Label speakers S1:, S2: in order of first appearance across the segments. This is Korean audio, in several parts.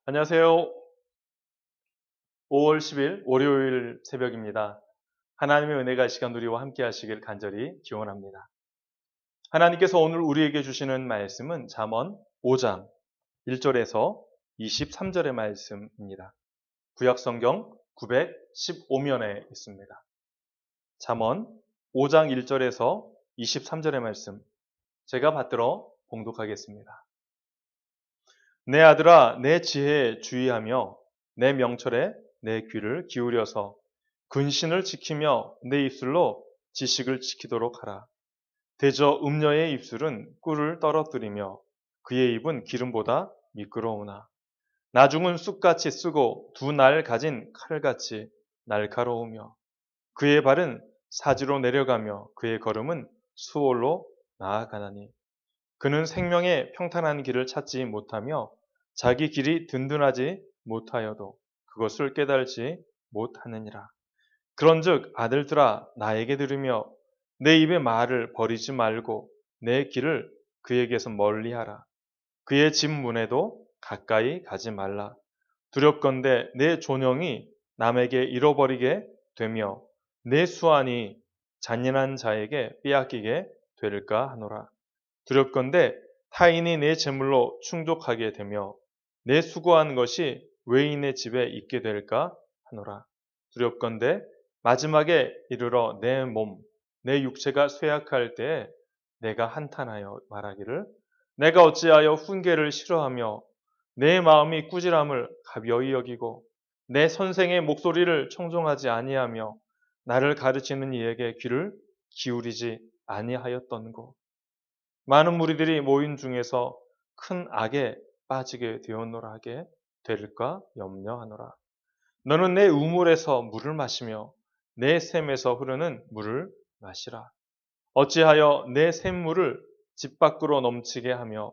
S1: 안녕하세요. 5월 10일 월요일 새벽입니다. 하나님의 은혜가 이 시간 우리와 함께 하시길 간절히 기원합니다. 하나님께서 오늘 우리에게 주시는 말씀은 잠언 5장 1절에서 23절의 말씀입니다. 구약성경 915면에 있습니다. 잠언 5장 1절에서 23절의 말씀 제가 받들어 봉독하겠습니다. 내 아들아 내 지혜에 주의하며 내 명철에 내 귀를 기울여서 근신을 지키며 내 입술로 지식을 지키도록 하라. 대저 음녀의 입술은 꿀을 떨어뜨리며 그의 입은 기름보다 미끄러우나 나중은 쑥같이 쓰고 두 날 가진 칼같이 날카로우며 그의 발은 사지로 내려가며 그의 걸음은 수월로 나아가나니 그는 생명의 평탄한 길을 찾지 못하며 자기 길이 든든하지 못하여도 그것을 깨달지 못하느니라. 그런즉 아들들아 나에게 들으며 내 입의 말을 버리지 말고 내 길을 그에게서 멀리하라. 그의 집 문에도 가까이 가지 말라. 두렵건대 내 존영이 남에게 잃어버리게 되며 내 수완이 잔인한 자에게 빼앗기게 될까 하노라. 두렵건대 타인이 내 재물로 충족하게 되며 내 수고한 것이 외인의 집에 있게 될까 하노라. 두렵건대 마지막에 이르러 내 몸, 내 육체가 쇠약할 때에 내가 한탄하여 말하기를 내가 어찌하여 훈계를 싫어하며 내 마음이 꾸지람을 가벼이 여기고 내 선생의 목소리를 청종하지 아니하며 나를 가르치는 이에게 귀를 기울이지 아니하였던고. 많은 무리들이 모인 중에서 큰 악에 빠지게 되었노라 하게 될까 염려하노라. 너는 내 우물에서 물을 마시며 내 샘에서 흐르는 물을 마시라. 어찌하여 내 샘물을 집 밖으로 넘치게 하며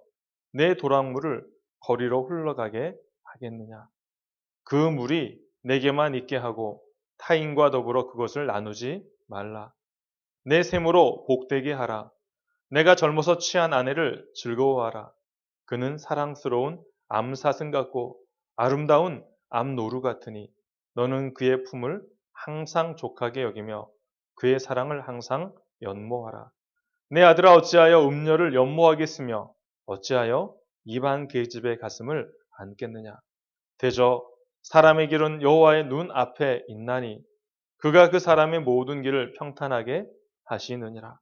S1: 내 도랑물을 거리로 흘러가게 하겠느냐. 그 물이 내게만 있게 하고 타인과 더불어 그것을 나누지 말라. 내 샘으로 복되게 하라. 내가 젊어서 취한 아내를 즐거워하라. 그는 사랑스러운 암사슴 같고 아름다운 암노루 같으니 너는 그의 품을 항상 족하게 여기며 그의 사랑을 항상 연모하라. 내 아들아 어찌하여 음녀를 연모하겠으며 어찌하여 이방 계집의 가슴을 안겠느냐. 대저 사람의 길은 여호와의 눈 앞에 있나니 그가 그 사람의 모든 길을 평탄하게 하시느니라.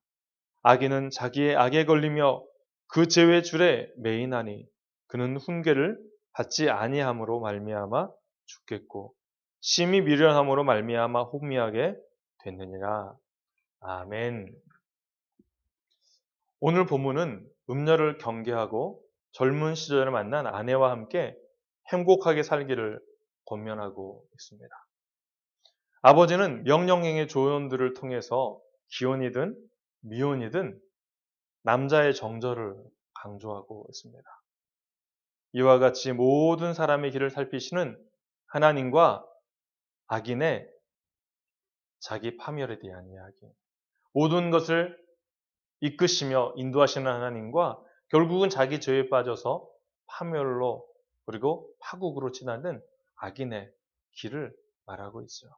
S1: 악인은 자기의 악에 걸리며 그 죄의 줄에 매이나니 그는 훈계를 받지 아니함으로 말미암아 죽겠고 심히 미련함으로 말미암아 혼미하게 됐느니라. 아멘. 오늘 본문은 음녀를 경계하고 젊은 시절에 만난 아내와 함께 행복하게 살기를 권면하고 있습니다. 아버지는 명령행의 조언들을 통해서 기혼이든 미혼이든 남자의 정절을 강조하고 있습니다. 이와 같이 모든 사람의 길을 살피시는 하나님과 악인의 자기 파멸에 대한 이야기. 모든 것을 이끄시며 인도하시는 하나님과 결국은 자기 죄에 빠져서 파멸로 그리고 파국으로 치닫는 악인의 길을 말하고 있어요.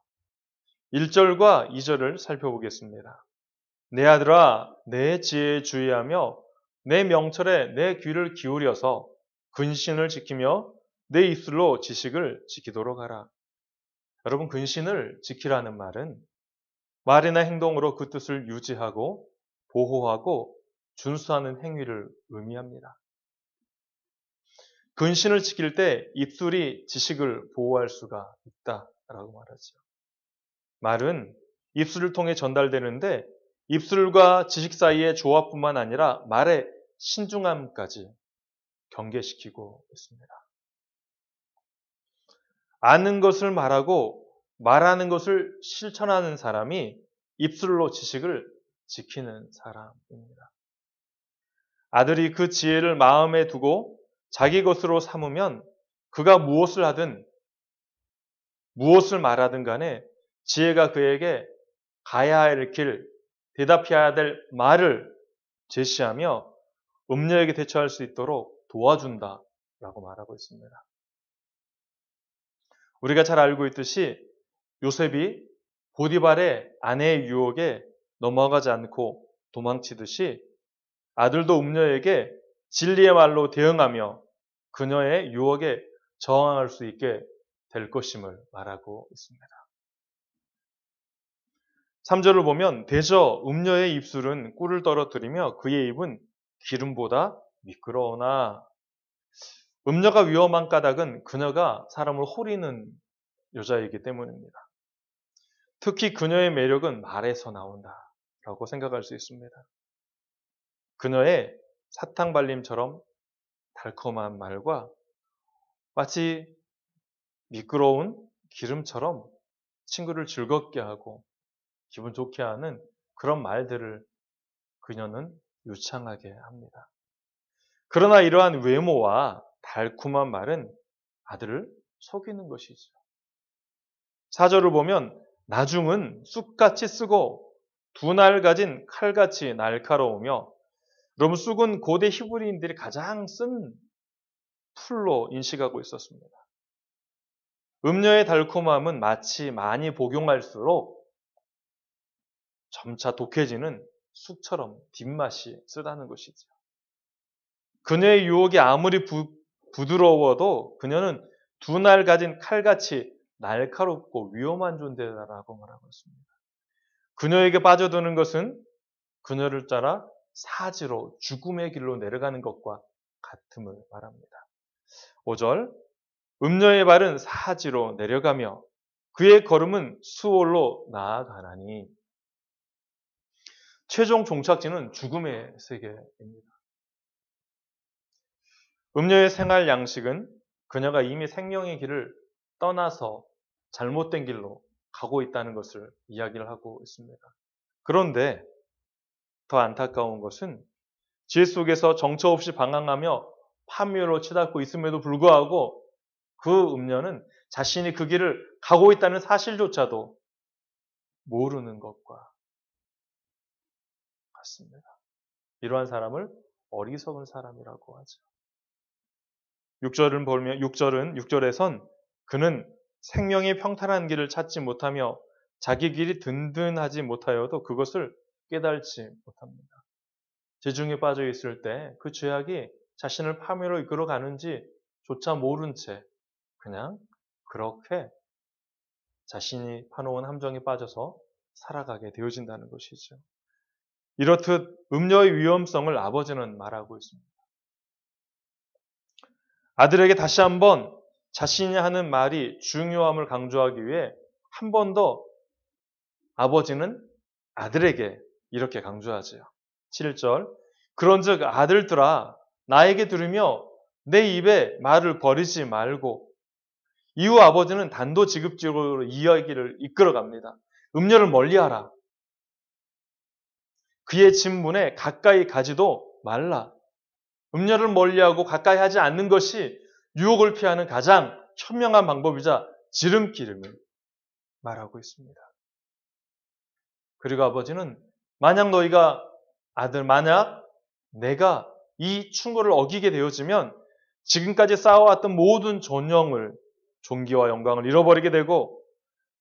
S1: 1절과 2절을 살펴보겠습니다. 내 아들아 내 지혜에 주의하며 내 명철에 내 귀를 기울여서 근신을 지키며 내 입술로 지식을 지키도록 하라. 여러분 근신을 지키라는 말은 말이나 행동으로 그 뜻을 유지하고 보호하고 준수하는 행위를 의미합니다. 근신을 지킬 때 입술이 지식을 보호할 수가 있다라고 말하죠. 말은 입술을 통해 전달되는데 입술과 지식 사이의 조화뿐만 아니라 말의 신중함까지 경계시키고 있습니다. 아는 것을 말하고 말하는 것을 실천하는 사람이 입술로 지식을 지키는 사람입니다. 아들이 그 지혜를 마음에 두고 자기 것으로 삼으면 그가 무엇을 하든 무엇을 말하든 간에 지혜가 그에게 가야 할 길, 대답해야 될 말을 제시하며 음녀에게 대처할 수 있도록 도와준다라고 말하고 있습니다. 우리가 잘 알고 있듯이 요셉이 보디발의 아내의 유혹에 넘어가지 않고 도망치듯이 아들도 음녀에게 진리의 말로 대응하며 그녀의 유혹에 저항할 수 있게 될 것임을 말하고 있습니다. 3절을 보면 대저 음녀의 입술은 꿀을 떨어뜨리며 그의 입은 기름보다 미끄러우나 음녀가 위험한 까닭은 그녀가 사람을 호리는 여자이기 때문입니다. 특히 그녀의 매력은 말에서 나온다라고 생각할 수 있습니다. 그녀의 사탕 발림처럼 달콤한 말과 마치 미끄러운 기름처럼 친구를 즐겁게 하고 기분 좋게 하는 그런 말들을 그녀는 유창하게 합니다. 그러나 이러한 외모와 달콤한 말은 아들을 속이는 것이죠. 4절을 보면 나중은 쑥같이 쓰고 두 날 가진 칼같이 날카로우며, 여러분 쑥은 고대 히브리인들이 가장 쓴 풀로 인식하고 있었습니다. 음료의 달콤함은 마치 많이 복용할수록 점차 독해지는 쑥처럼 뒷맛이 쓰다는 것이죠. 그녀의 유혹이 아무리 부드러워도 그녀는 두 날 가진 칼같이 날카롭고 위험한 존재라고 말하고 있습니다. 그녀에게 빠져드는 것은 그녀를 따라 사지로 죽음의 길로 내려가는 것과 같음을 말합니다. 5절 음녀의 발은 사지로 내려가며 그의 걸음은 수월로 나아가나니, 최종 종착지는 죽음의 세계입니다. 음녀의 생활 양식은 그녀가 이미 생명의 길을 떠나서 잘못된 길로 가고 있다는 것을 이야기를 하고 있습니다. 그런데 더 안타까운 것은 지혜 속에서 정처 없이 방황하며 파멸로 치닫고 있음에도 불구하고 그 음녀는 자신이 그 길을 가고 있다는 사실조차도 모르는 것과 같습니다. 이러한 사람을 어리석은 사람이라고 하죠. 6절은 보면 6절에선 그는 생명의 평탄한 길을 찾지 못하며 자기 길이 든든하지 못하여도 그것을 깨달지 못합니다. 지중에 빠져 있을 때 그 죄악이 자신을 파멸로 이끌어 가는지 조차 모른 채 그냥 그렇게 자신이 파놓은 함정에 빠져서 살아가게 되어진다는 것이죠. 이렇듯 음녀의 위험성을 아버지는 말하고 있습니다. 아들에게 다시 한번 자신이 하는 말이 중요함을 강조하기 위해 한 번 더 아버지는 아들에게 이렇게 강조하지요. 7절 그런즉 아들들아 나에게 들으며 내 입에 말을 버리지 말고. 이후 아버지는 단도직입적으로 이야기를 이끌어갑니다. 음녀를 멀리하라. 그의 진문에 가까이 가지도 말라. 음녀를 멀리하고 가까이 하지 않는 것이 유혹을 피하는 가장 현명한 방법이자 지름길임을 말하고 있습니다. 그리고 아버지는 만약 내가 이 충고를 어기게 되어지면 지금까지 쌓아왔던 모든 존귀와 영광을 잃어버리게 되고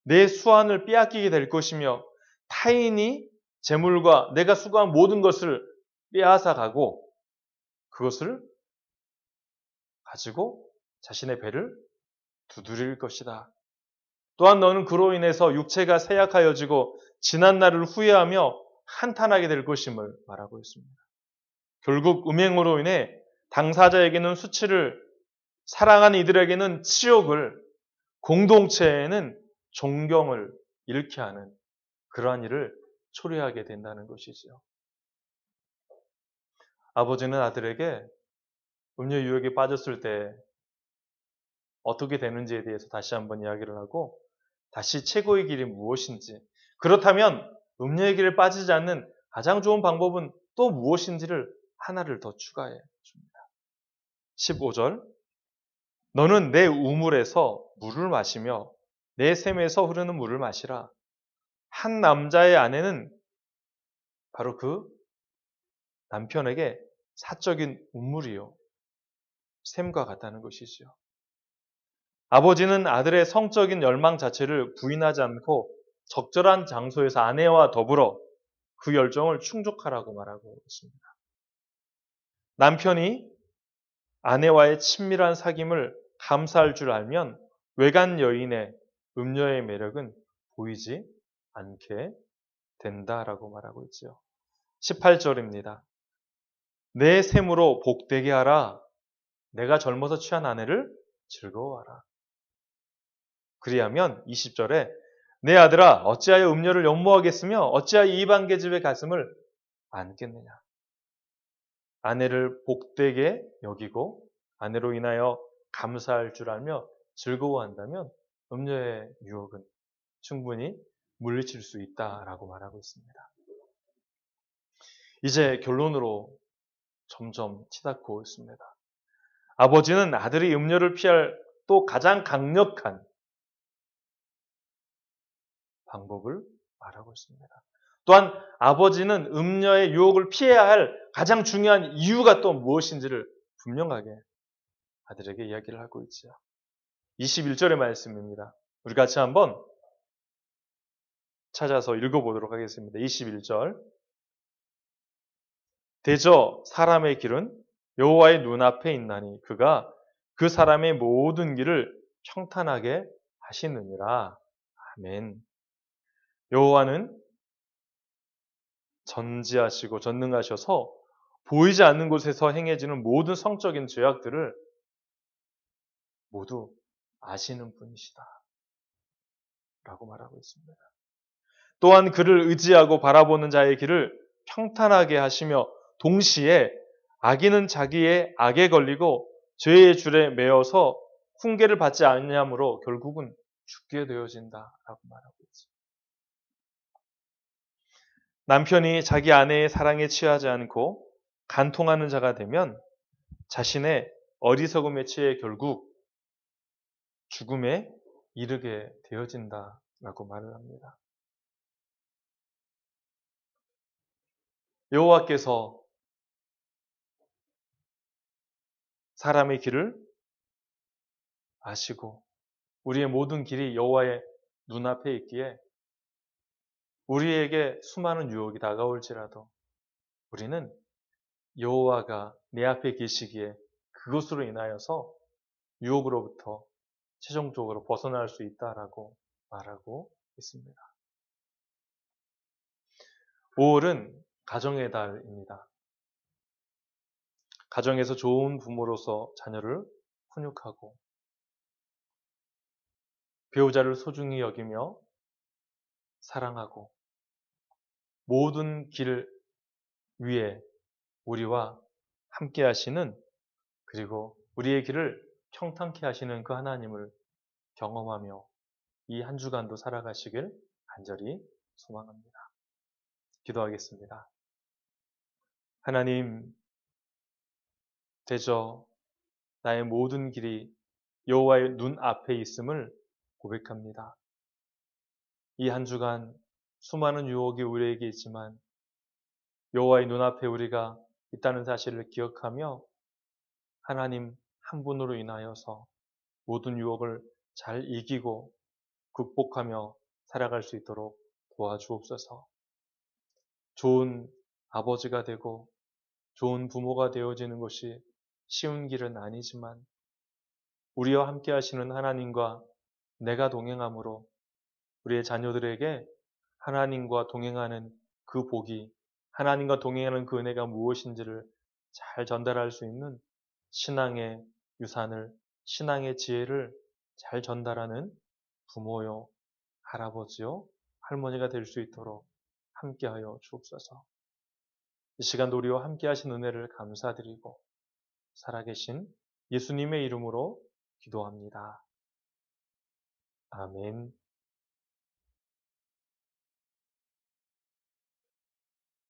S1: 내 수완을 빼앗기게 될 것이며 타인이 재물과 내가 수고한 모든 것을 빼앗아가고 그것을 가지고 자신의 배를 두드릴 것이다. 또한 너는 그로 인해서 육체가 쇠약하여지고 지난 날을 후회하며 한탄하게 될 것임을 말하고 있습니다. 결국 음행으로 인해 당사자에게는 수치를, 사랑하는 이들에게는 치욕을, 공동체에는 존경을 잃게 하는 그러한 일을 초래하게 된다는 것이죠. 아버지는 아들에게 음녀 유혹에 빠졌을 때 어떻게 되는지에 대해서 다시 한번 이야기를 하고 다시 최고의 길이 무엇인지, 그렇다면 음녀의 길에 빠지지 않는 가장 좋은 방법은 또 무엇인지를 하나를 더 추가해 줍니다. 15절 너는 내 우물에서 물을 마시며 내 샘에서 흐르는 물을 마시라. 한 남자의 아내는 바로 그 남편에게 사적인 우물이요 샘과 같다는 것이죠. 아버지는 아들의 성적인 열망 자체를 부인하지 않고 적절한 장소에서 아내와 더불어 그 열정을 충족하라고 말하고 있습니다. 남편이 아내와의 친밀한 사귐을 감사할 줄 알면 외간 여인의 음녀의 매력은 보이지 않게 된다라고 말하고 있지요. 18절입니다. 내 셈으로 복되게 하라. 내가 젊어서 취한 아내를 즐거워하라. 그리하면 20절에 내 아들아 어찌하여 음녀를 연모하겠으며 어찌하여 이방 계집의 가슴을 안겠느냐. 아내를 복되게 여기고 아내로 인하여 감사할 줄 알며 즐거워한다면 음녀의 유혹은 충분히 물리칠 수 있다라고 말하고 있습니다. 이제 결론으로 점점 치닫고 있습니다. 아버지는 아들이 음녀를 피할 또 가장 강력한 방법을 말하고 있습니다. 또한 아버지는 음녀의 유혹을 피해야 할 가장 중요한 이유가 또 무엇인지를 분명하게 아들에게 이야기를 하고 있지요. 21절의 말씀입니다. 우리 같이 한번 찾아서 읽어보도록 하겠습니다. 21절. 대저 사람의 길은 여호와의 눈앞에 있나니 그가 그 사람의 모든 길을 평탄하게 하시느니라. 아멘. 여호와는 전지하시고 전능하셔서 보이지 않는 곳에서 행해지는 모든 성적인 죄악들을 모두 아시는 분이시다. 라고 말하고 있습니다. 또한 그를 의지하고 바라보는 자의 길을 평탄하게 하시며 동시에 악인은 자기의 악에 걸리고 죄의 줄에 매어서 훈계를 받지 않냐므로 결국은 죽게 되어진다라고 말하고 있습니다. 남편이 자기 아내의 사랑에 취하지 않고 간통하는 자가 되면 자신의 어리석음에 취해 결국 죽음에 이르게 되어진다라고 말을 합니다. 여호와께서 사람의 길을 아시고 우리의 모든 길이 여호와의 눈앞에 있기에 우리에게 수많은 유혹이 다가올지라도 우리는 여호와가 내 앞에 계시기에 그것으로 인하여서 유혹으로부터 최종적으로 벗어날 수 있다라고 말하고 있습니다. 5월은 가정의 달입니다. 가정에서 좋은 부모로서 자녀를 훈육하고 배우자를 소중히 여기며 사랑하고 모든 길 위에 우리와 함께 하시는 그리고 우리의 길을 평탄케 하시는 그 하나님을 경험하며 이 한 주간도 살아가시길 간절히 소망합니다. 기도하겠습니다. 하나님, 대저 나의 모든 길이 여호와의 눈 앞에 있음을 고백합니다. 이 한 주간 수많은 유혹이 우리에게 있지만 여호와의 눈앞에 우리가 있다는 사실을 기억하며 하나님 한 분으로 인하여서 모든 유혹을 잘 이기고 극복하며 살아갈 수 있도록 도와주옵소서. 좋은 아버지가 되고 좋은 부모가 되어지는 것이 쉬운 길은 아니지만 우리와 함께 하시는 하나님과 내가 동행함으로 우리의 자녀들에게 하나님과 동행하는 그 복이 하나님과 동행하는 그 은혜가 무엇인지를 잘 전달할 수 있는 신앙의 유산을 신앙의 지혜를 잘 전달하는 부모요, 할아버지요, 할머니가 될 수 있도록 함께하여 주옵소서. 이 시간도 우리와 함께 하신 은혜를 감사드리고 살아계신 예수님의 이름으로 기도합니다. 아멘.